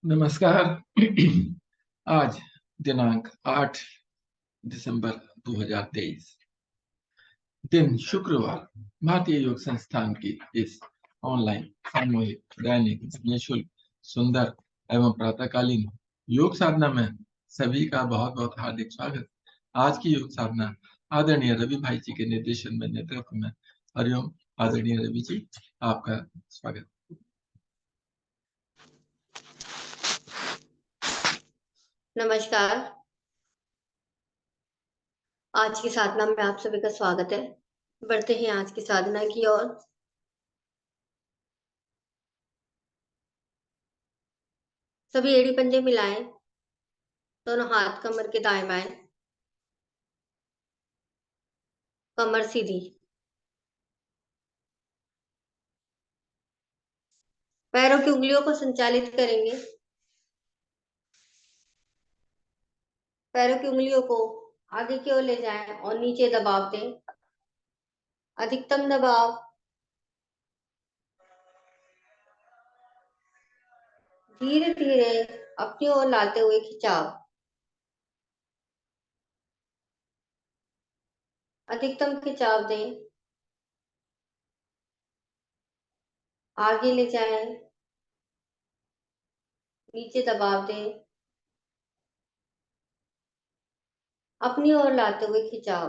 नमस्कार। आज दिनांक 8 दिसंबर 2023, दिन शुक्रवार, भारतीय योग संस्थान की इस ऑनलाइन सामूहिक दैनिक निःशुल्क सुंदर एवं प्रातःकालीन योग साधना में सभी का बहुत बहुत हार्दिक स्वागत। आज की योग साधना आदरणीय रवि भाई जी के निर्देशन में नेतृत्व में। हरिओम आदरणीय रवि जी, आपका स्वागत। नमस्कार। आज की साधना में आप सभी का स्वागत है। बढ़ते हैं आज की साधना की ओर। सभी एड़ी पंजे मिलाएं, दोनों हाथ कमर के दाएं बाएं, कमर सीधी। पैरों की उंगलियों को संचालित करेंगे। पैरों की उंगलियों को आगे की ओर ले जाएं और नीचे दबाव दें। अधिकतम दबाव। धीरे धीरे अपनी ओर लाते हुए खिंचाव। अधिकतम खिंचाव दें। आगे ले जाएं, नीचे दबाव दें। अपनी ओर लाते हुए खिंचाव।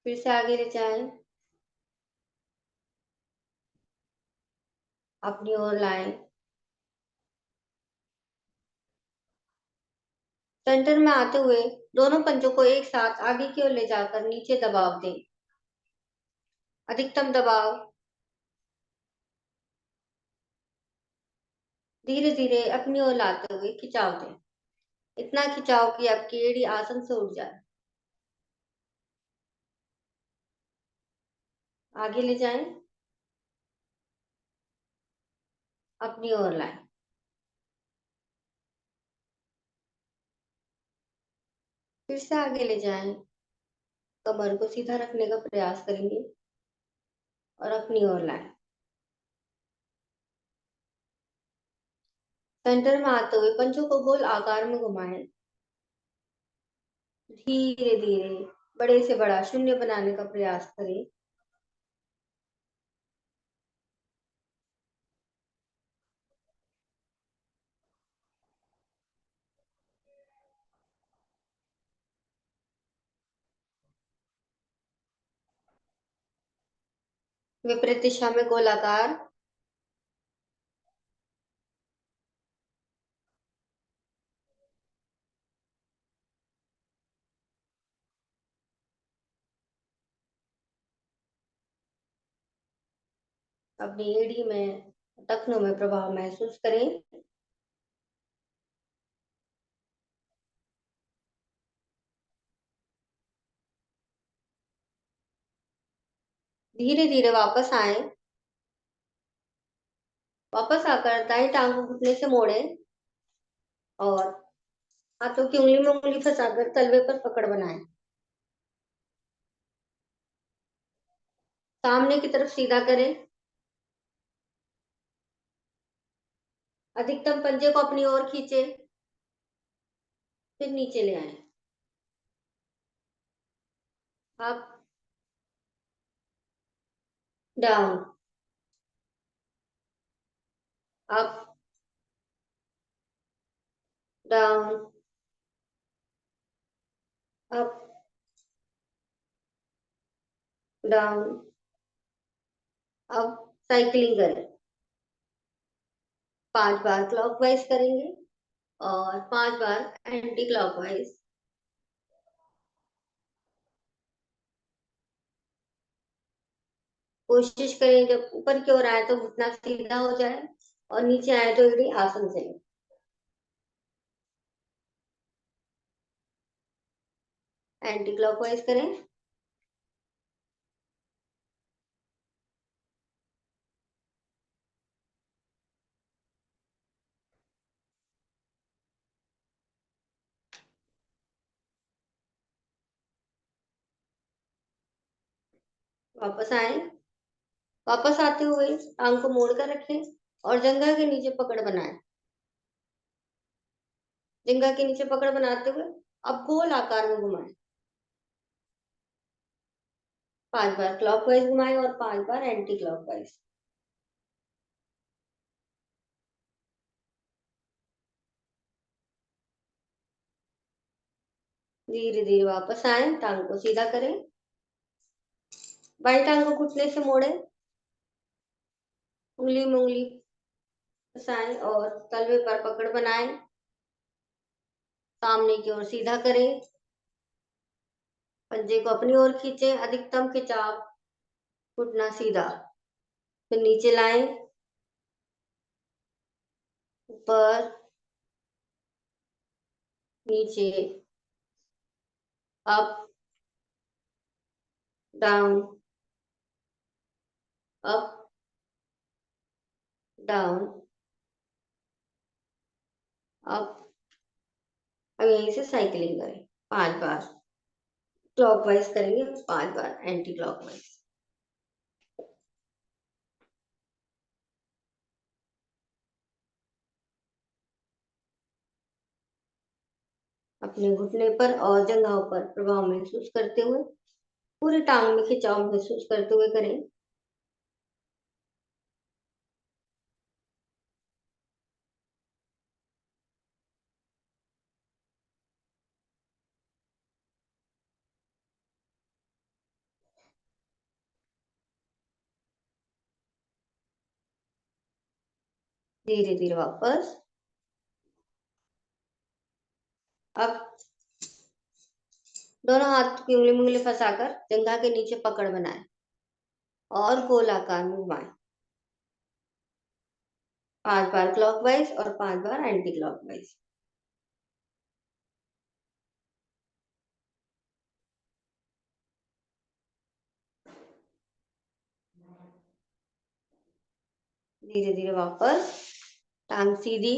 फिर से आगे ले जाएं, अपनी ओर लाएं। सेंटर में आते हुए दोनों पंजों को एक साथ आगे की ओर ले जाकर नीचे दबाव दें। अधिकतम दबाव। धीरे धीरे अपनी ओर लाते हुए खिंचाव दें। इतना खिंचाव कि आपकी एड़ी आसन से उठ जाए। आगे ले जाएं, अपनी ओर लाएं। फिर से आगे ले जाएं, कमर को सीधा रखने का प्रयास करेंगे और अपनी ओर लाएं। सेंटर में आते हुए पंजों को गोल आकार में घुमाएं। धीरे धीरे बड़े से बड़ा शून्य बनाने का प्रयास करें। विपरीत दिशा में गोलाकार। अपनी एड़ी में, टखनों में प्रभाव महसूस करें। धीरे धीरे वापस आए। वापस आकर दाएं टांग को घुटने से मोड़े और हाथों की उंगली में उंगली फंसाकर तलवे पर पकड़ बनाए। सामने की तरफ सीधा करें। अधिकतम पंजे को अपनी ओर खींचे, फिर नीचे ले आए। Up, down, up, down, up, down. अब साइकिलिंग करें। 5 बार क्लॉकवाइज करेंगे और 5 बार एंटी क्लॉकवाइज। कोशिश करें जब ऊपर की ओर आए तो घुटना सीधा हो जाए और नीचे आए तो एड़ी आसन से लें। एंटी क्लॉकवाइज करें। वापस आए वापस आते हुए टांग को मोड़ कर रखें और जंघा के नीचे पकड़ बनाएं। जंघा के नीचे पकड़ बनाते हुए अब गोल आकार में घुमाएं। 5 बार क्लॉकवाइज घुमाएं और 5 बार एंटी क्लॉकवाइज। धीरे धीरे वापस आए, टांग को सीधा करें, बाई टांग को घुटने से मोड़े, उंगली में उंगली फंसाएं और तलवे पर पकड़ बनाएं। सामने की ओर सीधा करें, पंजे को अपनी ओर खींचें, अधिकतम खिंचाव, घुटना सीधा, फिर नीचे लाएं, ऊपर नीचे, up down, up down, up. अब यहीं से साइकिलिंग करें 5 बार, क्लॉकवाइज करेंगे 5 बार एंटी क्लॉकवाइज। अपने घुटने पर और जंघाओं पर प्रभाव महसूस करते हुए, पूरी टांग में खिंचाव महसूस करते हुए करें। धीरे धीरे वापस। अब दोनों हाथ की उंगली मुंगली फंसाकर जंघा के नीचे पकड़ बनाएं और गोल आकार में घुमाएं। 5 बार क्लॉकवाइज और 5 बार एंटी क्लॉकवाइज। धीरे धीरे वापस, टांग सीधी,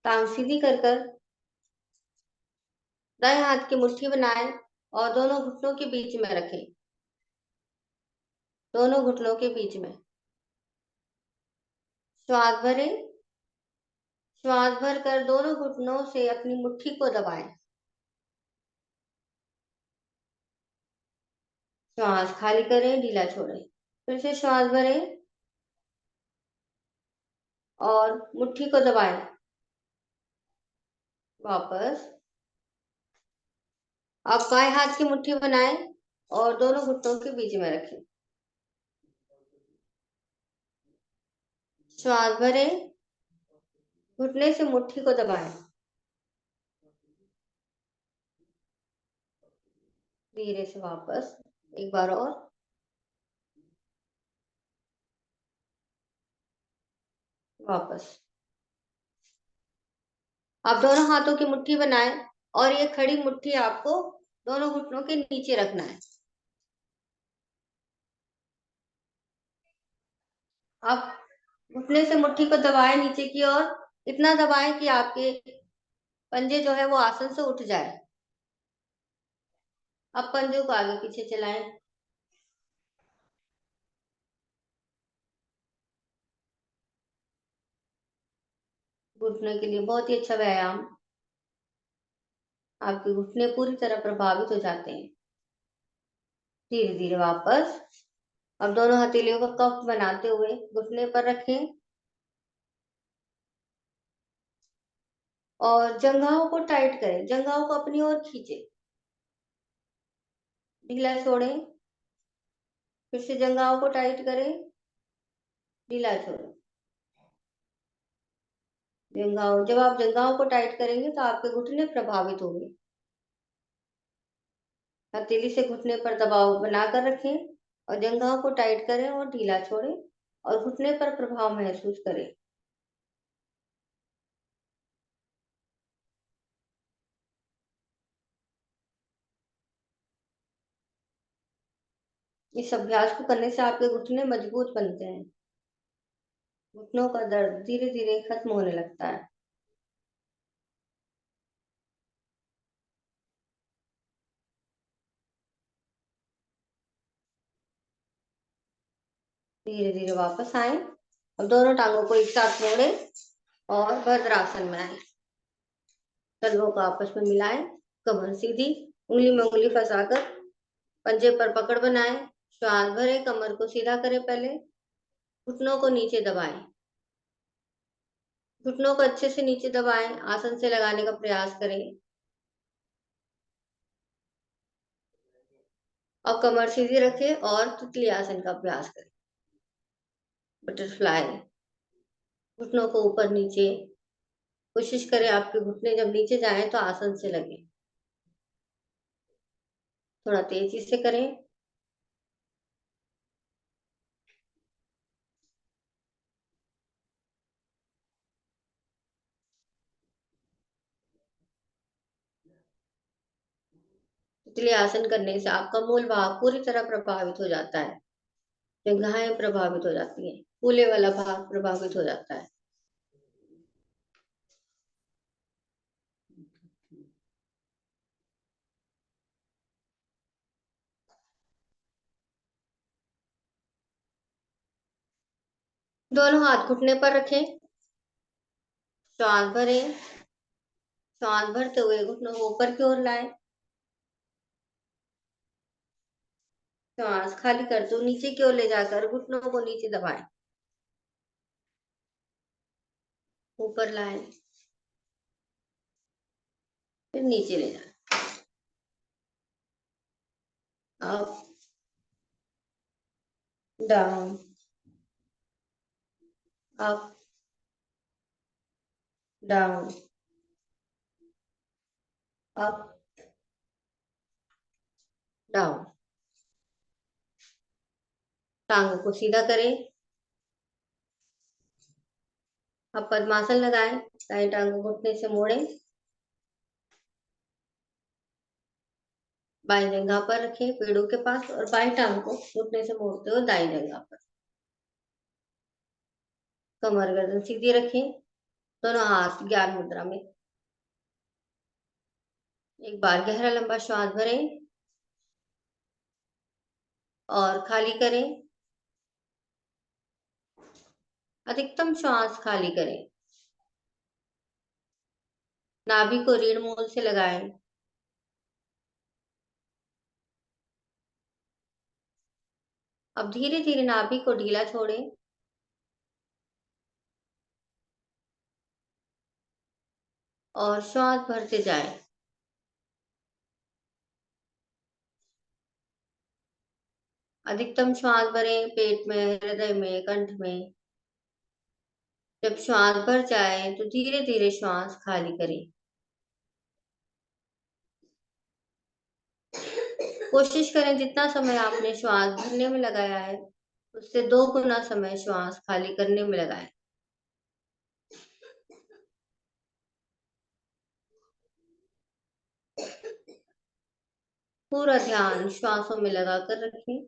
टांग सीधी कर कर दाएं हाथ की मुट्ठी बनाएं और दोनों घुटनों के बीच में रखें। दोनों घुटनों के बीच में श्वास भरें। श्वास भर कर दोनों घुटनों से अपनी मुट्ठी को दबाएं। श्वास खाली करें, ढीला छोड़ें। फिर से श्वास भरें और मुट्ठी को दबाएं। वापस। आप बाएं हाथ की मुट्ठी बनाएं और दोनों घुटनों के बीच में रखें। श्वास भरें, घुटने से मुट्ठी को दबाएं। धीरे से वापस, एक बार और। वापस। आप दोनों हाथों की मुट्ठी बनाएं और ये खड़ी मुट्ठी आपको दोनों घुटनों के नीचे रखना है। आप घुटने से मुट्ठी को दबाएं नीचे की ओर, इतना दबाएं कि आपके पंजे जो है वो आसन से उठ जाए। अब पंजों को आगे पीछे चलाएं। घुटने के लिए बहुत ही अच्छा व्यायाम। आपके घुटने पूरी तरह प्रभावित हो जाते हैं। धीरे धीरे वापस। अब दोनों हथेलियों का कफ बनाते हुए घुटने पर रखें और जंघाओं को टाइट करें। जंघाओं को अपनी ओर खींचे, ढीला छोड़ें। फिर से जंघाओं को टाइट करें, ढीला छोड़ें। जंघाओं, जब आप जंघाओं को टाइट करेंगे तो आपके घुटने प्रभावित होंगे। हथेली से घुटने पर दबाव बनाकर रखें और जंघाओं को टाइट करें और ढीला छोड़ें और घुटने पर प्रभाव महसूस करें। इस अभ्यास को करने से आपके घुटने मजबूत बनते हैं। घुटनों का दर्द धीरे धीरे खत्म होने लगता है। धीरे धीरे वापस आए। अब दोनों टांगों को एक साथ मोड़े और भद्रासन में आए। तलवों को आपस में मिलाएं, कमर सीधी, उंगली में उंगली फंसाकर पंजे पर पकड़ बनाए। श्वास भरे, कमर को सीधा करें, पहले घुटनों को नीचे दबाएं। घुटनों को अच्छे से नीचे दबाएं, आसन से लगाने का प्रयास करें। और कमर सीधी रखें और तितली आसन का अभ्यास करें। बटरफ्लाई, घुटनों को ऊपर नीचे, कोशिश करें आपके घुटने जब नीचे जाएं तो आसन से लगे। थोड़ा तेजी से करें। तितली आसन करने से आपका मूल भाग पूरी तरह प्रभावित हो जाता है। जंघाएं प्रभावित हो जाती हैं, फूले वाला भाग प्रभावित हो जाता है। दोनों हाथ घुटने पर रखें। श्वास भरें। श्वास भरते हुए घुटनों को ऊपर की ओर लाएं। श्वास खाली करते हुए नीचे की ओर ले जाकर घुटनों को नीचे दबाएं। ऊपर लाएं, फिर नीचे ले जाएं। Up, down, up, down, up, down. टांगों को सीधा करें। अब पद्मासन लगाएं। दाएं टांग को घुटने से मोड़ें। बाएं जंघा पर रखें, पेड़ों के पास, और बाएं टांग को घुटने से मोड़ते हुए दाएं जंघा पर। कमर गर्दन सीधी रखें। दोनों हाथ ज्ञान मुद्रा में। एक बार गहरा लंबा श्वास भरें और खाली करें। अधिकतम श्वास खाली करें। नाभि को रीढ़ मूल से लगाएं। अब धीरे धीरे नाभि को ढीला छोड़ें। और श्वास भरते जाएं। अधिकतम श्वास भरें पेट में, हृदय में, कंठ में। जब श्वास भर जाए तो धीरे धीरे श्वास खाली करें। कोशिश करें जितना समय आपने श्वास भरने में लगाया है उससे 2 गुना समय श्वास खाली करने में लगाएं। पूरा ध्यान श्वासों में लगाकर रखें।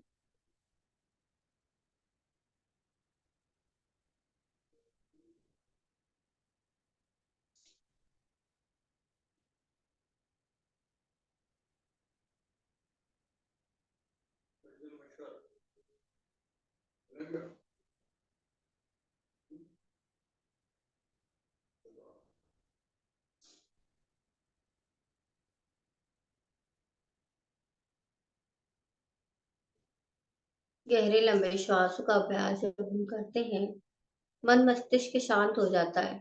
गहरे लंबे श्वासों का अभ्यास जब हम करते हैं, मन मस्तिष्क शांत हो जाता है।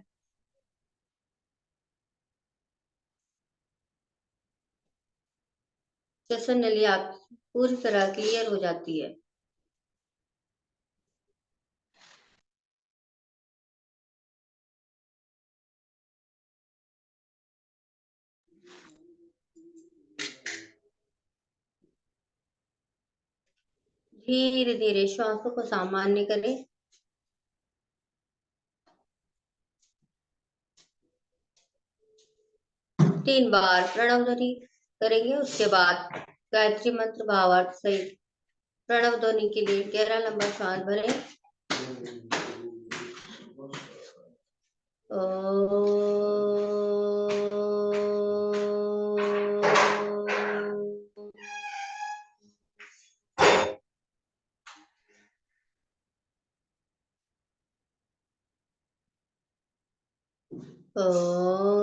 श्वसन नली आप पूरी तरह क्लियर हो जाती है। धीरे धीरे श्वासों को सामान्य करें। तीन बार प्रणव ध्वनि करेंगे, उसके बाद गायत्री मंत्र भावार्थ सहित प्रणव ध्वनि के लिए गहरा लंबा श्वास भरें। ओम।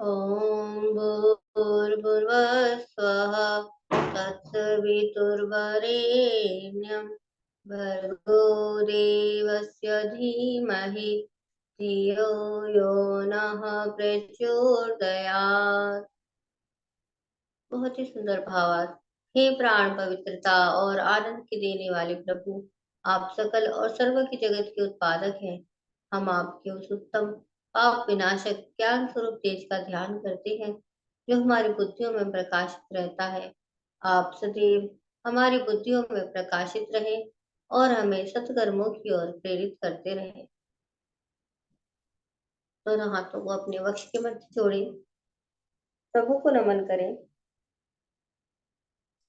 ॐ भूर्भुवः स्वः तत्सवितुर्वरेण्यं भर्गो देवस्य धीमहि धियो यो नः प्रचोदयात्। बहुत ही सुंदर भावार्थ। हे प्राण पवित्रता और आनंद के देने वाले प्रभु, आप सकल और सर्व की जगत के उत्पादक हैं। हम आपके उस उत्तम पाप विनाशक ज्ञान स्वरूप तेज का ध्यान करते हैं जो हमारी बुद्धियों में प्रकाशित रहता है। आप सदैव हमारी बुद्धियों में प्रकाशित रहे और हमें सत्कर्मों की ओर प्रेरित करते रहे। दोनों हाथों को अपने वक्ष के मध्य जोड़े, प्रभु को नमन करें,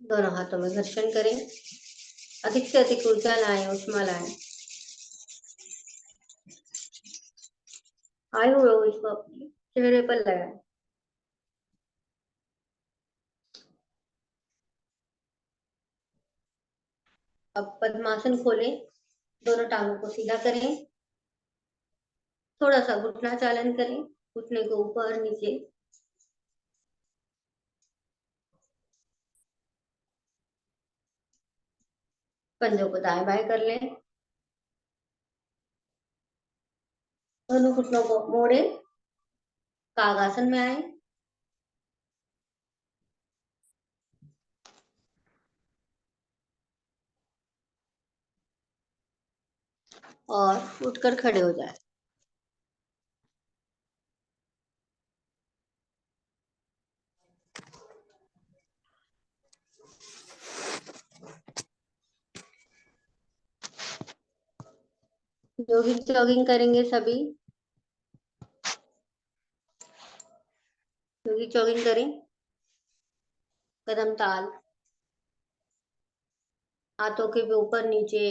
दोनों हाथों में घर्षण करें, अधिक से अधिक ऊर्जा लाएं, उष्मा लाएं। आयु हो इसको अपने चेहरे पर लगाएं। अब पद्मासन खोलें, दोनों टांगों को सीधा करें, थोड़ा सा घुटना चालन करें, घुटने को ऊपर नीचे, पंजों को दाएं बाएं कर लें, दोनों घुटनों को मोड़े, कागासन में आए, और उठकर खड़े हो जाए। योगिक जॉगिंग करेंगे सभी, योगिक जॉगिंग करें, कदम ताल, हाथों के ऊपर नीचे,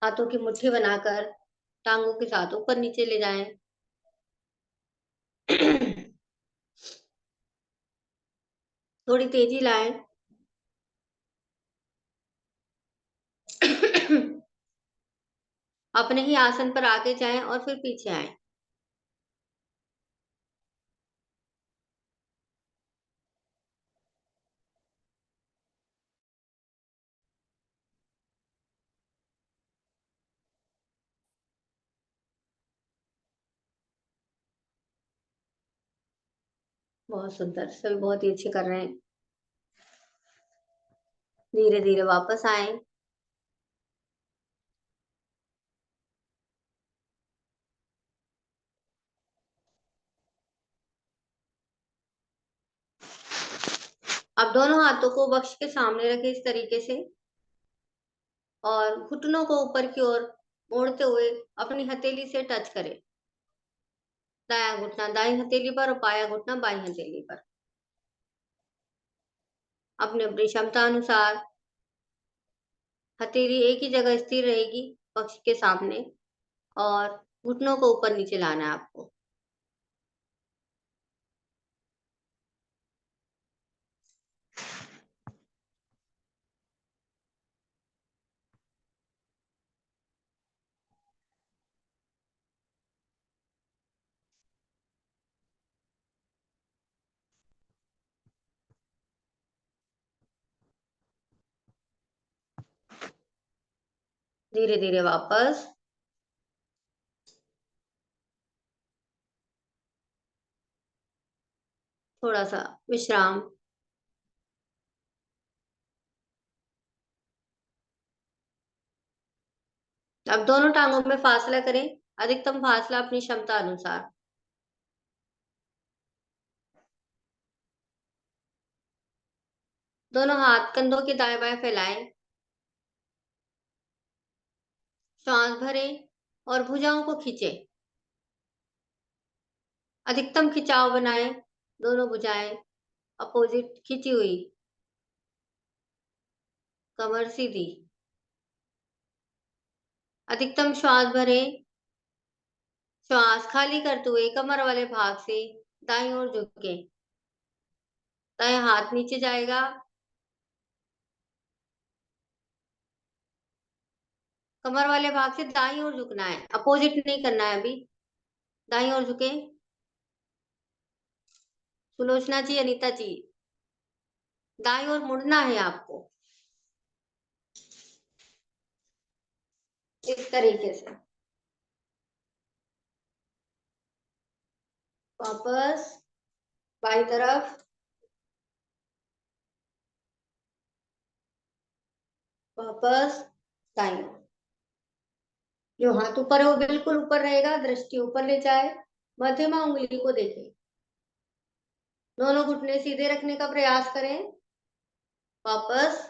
हाथों की मुट्ठी बनाकर टांगों के साथ ऊपर नीचे ले जाएं। थोड़ी तेजी लाएं। अपने ही आसन पर आगे जाएं और फिर पीछे आएं। बहुत सुंदर, सभी बहुत ही अच्छे कर रहे हैं। धीरे धीरे वापस आए। अब दोनों हाथों को वक्ष के सामने रखें इस तरीके से, और घुटनों को ऊपर की ओर मोड़ते हुए अपनी हथेली से टच करें। दायां घुटना दाईं हथेली पर और बायां घुटना बाईं हथेली पर। अपने अपनी क्षमता अनुसार हथेली एक ही जगह स्थिर रहेगी वक्ष के सामने, और घुटनों को ऊपर नीचे लाना है आपको। धीरे धीरे वापस। थोड़ा सा विश्राम। अब दोनों टांगों में फासला करें, अधिकतम फासला अपनी क्षमता अनुसार। दोनों हाथ कंधों के दाएं बाएं फैलाएं, सांस भरें और भुजाओं को खींचे। अधिकतम खिंचाव बनाए, दोनों भुजाएं अपोजिट खींची हुई, कमर सीधी। अधिकतम श्वास भरे, श्वास खाली करते हुए कमर वाले भाग से दाईं ओर झुके। दायां हाथ नीचे जाएगा, कमर वाले भाग से दाईं ओर झुकना है, अपोजिट नहीं करना है अभी। दाईं ओर झुके। सुलोचना जी, अनीता जी, दाईं ओर मुड़ना है आपको इस तरीके से। वापस बाईं तरफ, वापस दाईं ओर। जो हाथ ऊपर है वो बिल्कुल ऊपर रहेगा, दृष्टि ऊपर ले जाए, मध्यमा उंगली को देखें। दोनों घुटने सीधे रखने का प्रयास करें। वापस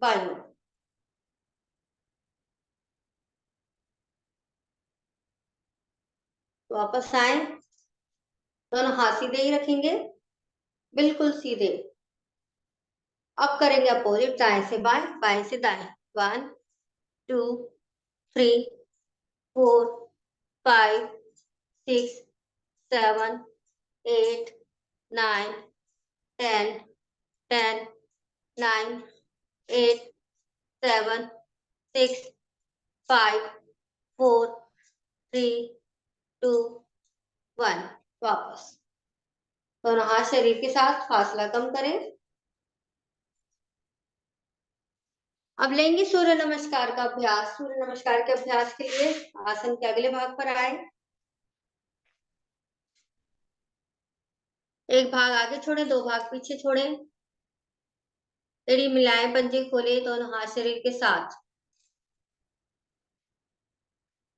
बाईं ओर। वापस आए, दोनों हाथ सीधे ही रखेंगे, बिल्कुल सीधे। अब करेंगे अपोजिट, दाएं से बाएं, बाएं से दाएं। 1 2 3 4 5 6 7 8 9 10 10 9 8 7 6 5 4 3 2 1। वापस दोनों हाथ शरीर के साथ फासला कम करें। अब लेंगे सूर्य नमस्कार का अभ्यास। सूर्य नमस्कार के अभ्यास के लिए आसन के अगले भाग पर आए। एक भाग आगे छोड़े, दो भाग पीछे छोड़े। एड़ी मिलाएं, पंजे खोले, दोनों हाथ शरीर के साथ।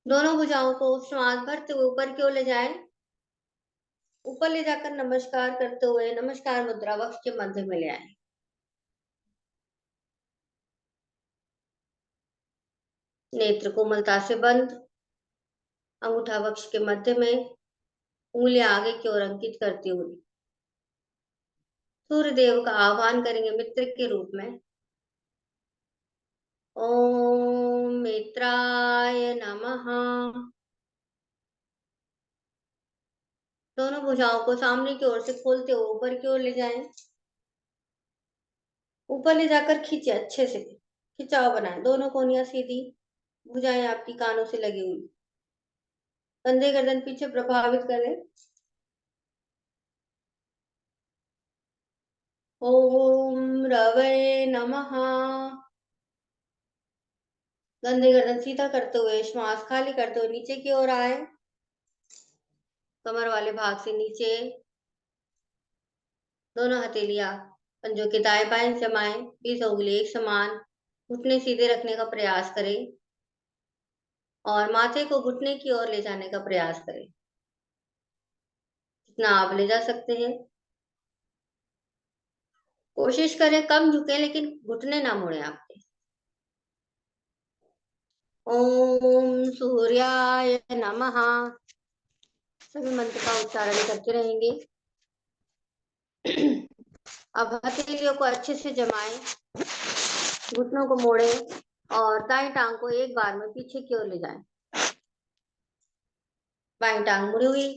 दोनों भुजाओं को श्वास भरते हुए ऊपर की ओर ले जाएं। ऊपर ले जाकर नमस्कार करते हुए नमस्कार मुद्रा वक्ष के मध्य में ले आए। नेत्र कोमलता से बंद, अंगूठा वक्ष के मध्य में, उंगलियां आगे की ओर अंकित करती हुई सूर्य देव का आह्वान करेंगे मित्र के रूप में। ओम मित्राय नमः। दोनों भुजाओं को सामने की ओर से खोलते हुए ऊपर की ओर ले जाएं। ऊपर ले जाकर खींचे, अच्छे से खिंचाव बनाएं, दोनों कोहनियां सीधी, भुजाएं आपकी कानों से लगी हुई, कंधे गर्दन पीछे प्रभावित करें। ओम रवे नमः। कंधे गर्दन सीधा करते हुए श्वास खाली करते हुए नीचे की ओर आए, कमर वाले भाग से नीचे। दोनों हथेलियां पंजों के दाएं बाएं जमाएं, 20 उंगली एक समान, घुटने सीधे रखने का प्रयास करें और माथे को घुटने की ओर ले जाने का प्रयास करें, जितना आप ले जा सकते हैं। कोशिश करें कम झुके, लेकिन घुटने ना मुड़े आपके। ओम सूर्याय नमः। सभी मंत्र का उच्चारण करते रहेंगे। अब हथेलियों को अच्छे से जमाएं, घुटनों को मोड़े और दाईं टांग को एक बार में पीछे की ओर ले जाएं। बाईं टांग मुड़ी हुई,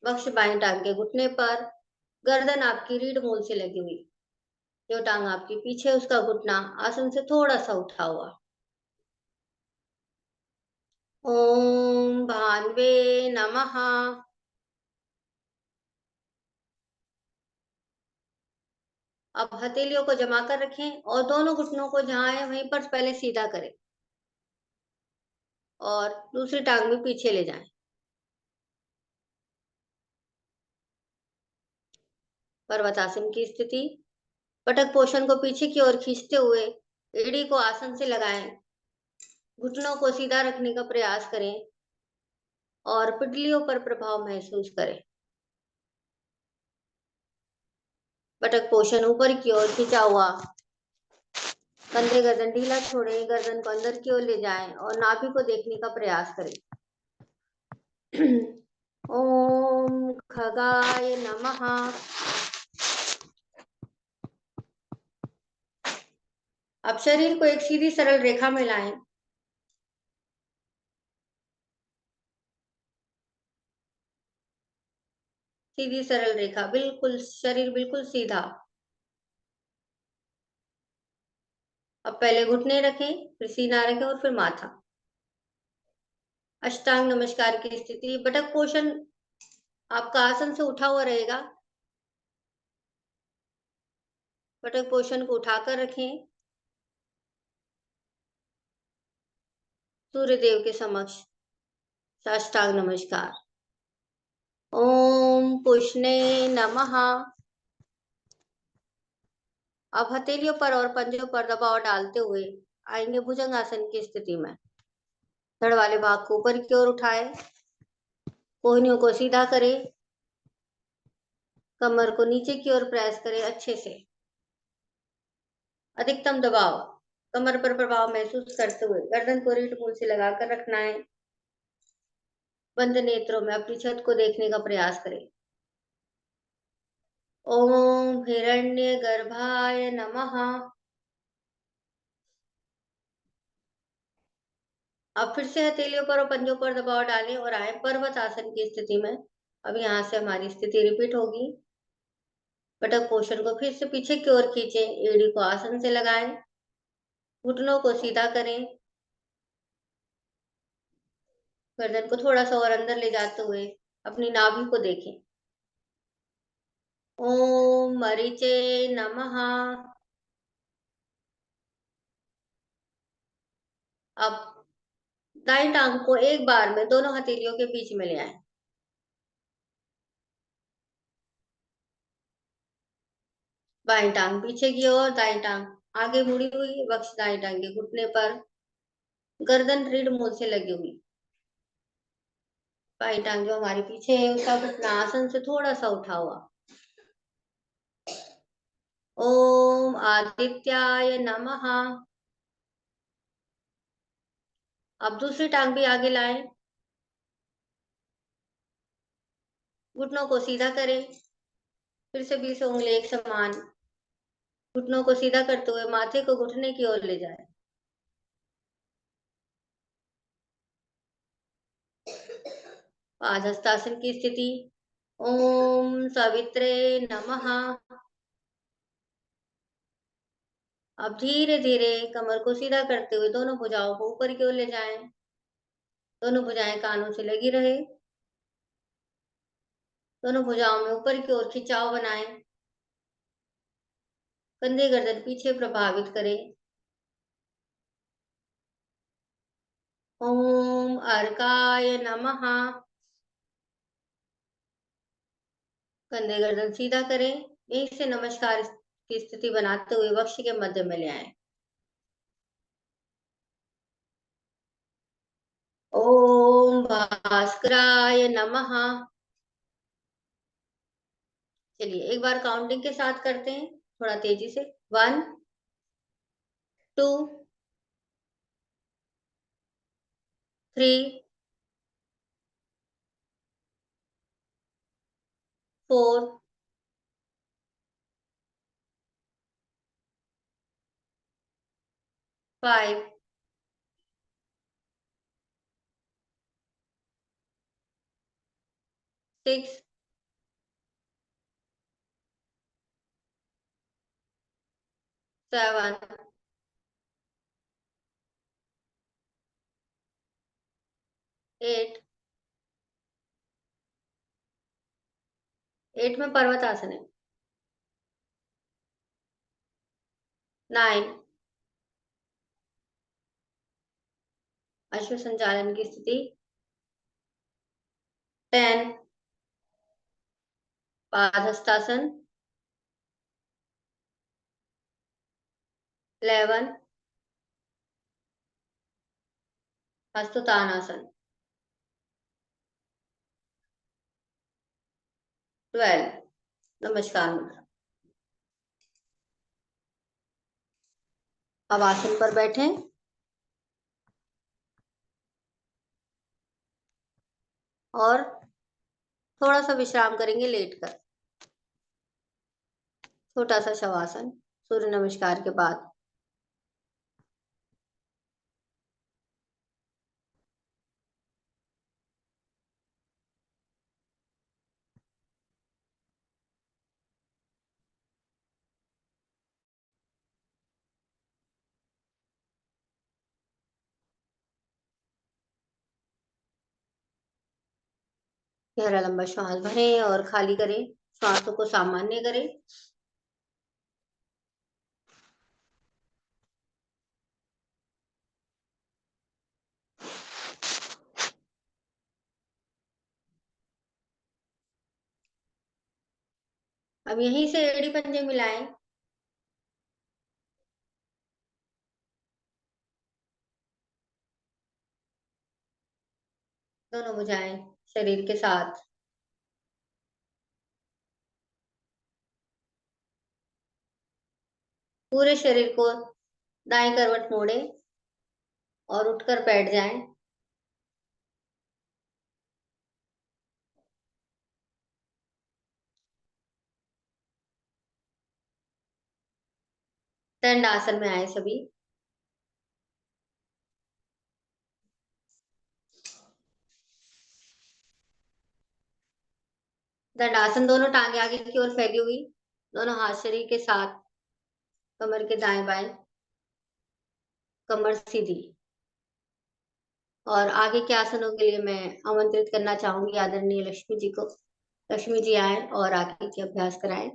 वक्ष बाईं टांग के घुटने पर, गर्दन आपकी रीढ़ मूल से लगी हुई। जो टांग आपके पीछे उसका घुटना आसन से थोड़ा सा उठा हुआ। ओम भान्वे नमः। अब हथेलियों को जमा कर रखें और दोनों घुटनों को जहां है वहीं पर पहले सीधा करें और दूसरी टांग में पीछे ले जाएं। पर्वतासन की स्थिति। पटक पोषण को पीछे की ओर खींचते हुए एड़ी को आसन से लगाएं। घुटनों को सीधा रखने का प्रयास करें और पिटलियों पर प्रभाव महसूस करें। पटक पोषण ऊपर की ओर खींचा हुआ, कंधे गर्दन ढीला छोड़ें, गर्दन को अंदर की ओर ले जाएं और नाभि को देखने का प्रयास करें। ओम खगाय नमः। अब शरीर को एक सीधी सरल रेखा में लाएं। सीधी सरल रेखा, बिल्कुल शरीर बिल्कुल सीधा। अब पहले घुटने रखें, फिर सीना रखें और फिर माथा। अष्टांग नमस्कार की स्थिति, बटक पोषण आपका आसन से उठा हुआ रहेगा। बटक पोषण को उठाकर रखें, सूर्य देव के समक्ष साष्टांग नमस्कार। ओम पुष्णे नमः। अब हथेलियों पर और पंजों पर दबाव डालते हुए आएंगे भुजंगासन की स्थिति में। धड़ वाले भाग को ऊपर की ओर उठाए, कोहनियों को सीधा करें, कमर को नीचे की ओर प्रेस करें अच्छे से। अधिकतम दबाव कमर पर प्रभाव महसूस करते हुए गर्दन को रीढ़ मूल से लगाकर रखना है। बंद नेत्रों में अपनी छत को देखने का प्रयास करें। ओम हिरण्य गर्भाय नमः। अब फिर से हथेलियों पर और पंजों पर दबाव डालें और आए पर्वत आसन की स्थिति में। अब यहाँ से हमारी स्थिति रिपीट होगी। बटक पोषण को फिर से पीछे की ओर खींचें, एड़ी को आसन से लगाएं, घुटनों को सीधा करें, गर्दन को थोड़ा सा और अंदर ले जाते हुए अपनी नाभि को देखें। ओम मरीचे नमः। अब दाएं टांग को एक बार में दोनों हथेलियों के बीच में ले आए। बाएं टांग पीछे की ओर, दाएं टांग आगे मुड़ी हुई, वक्ष दाएं टांग के घुटने पर, गर्दन रीढ़ मूल से लगी हुई। बाएं टांग जो हमारे पीछे है उसका घुटना आसन से थोड़ा सा उठा हुआ। ओम आदित्याय नमः। अब दूसरी टांग भी आगे लाएं, घुटनों को सीधा करें, फिर से 20 उंगली एक समान, घुटनों को सीधा करते हुए माथे को घुटने की ओर ले जाएं। पादहस्तासन की स्थिति। ओम सवित्रे नमः। अब धीरे धीरे कमर को सीधा करते हुए दोनों भुजाओं को ऊपर की ओर ले जाएं। दोनों भुजाएं कानों से लगी रहे। दोनों भुजाओं में ऊपर की ओर खिंचाव बनाएं। कंधे गर्दन पीछे प्रभावित करें। ओम अर्काय नमः। कंधे गर्दन सीधा करें, यहीं से नमस्कार की स्थिति बनाते हुए वक्ष के मध्य में ले आए। ओम भास्कराय नमः। चलिए एक बार काउंटिंग के साथ करते हैं, थोड़ा तेजी से। 1 2 3 4 5 6 7 8। 8 में पर्वत आसन है। 9 अश्व संचालन की स्थिति। 10 पादहस्तासन। 11 हस्तोत्तानासन। 12 नमस्कार मुद्रा। अब आसन पर बैठें और थोड़ा सा विश्राम करेंगे लेटकर। छोटा सा शवासन सूर्य नमस्कार के बाद। गहरा लंबा श्वास भरें और खाली करें। श्वासों को सामान्य करें। अब यहीं से एड़ी पंजे मिलाएं। दोनों भुजाएं शरीर के साथ। पूरे शरीर को दाएं करवट मोड़ें और उठकर बैठ जाएं। दंड आसन में आए सभी। दंडासन, दोनों टांगे आगे की ओर फैली हुई, दोनों हाथ शरीर के साथ, कमर के दाएं बाएं, कमर सीधी। और आगे के आसनों के लिए मैं आमंत्रित करना चाहूंगी आदरणीय लक्ष्मी जी को। लक्ष्मी जी आए और आगे के अभ्यास कराएं।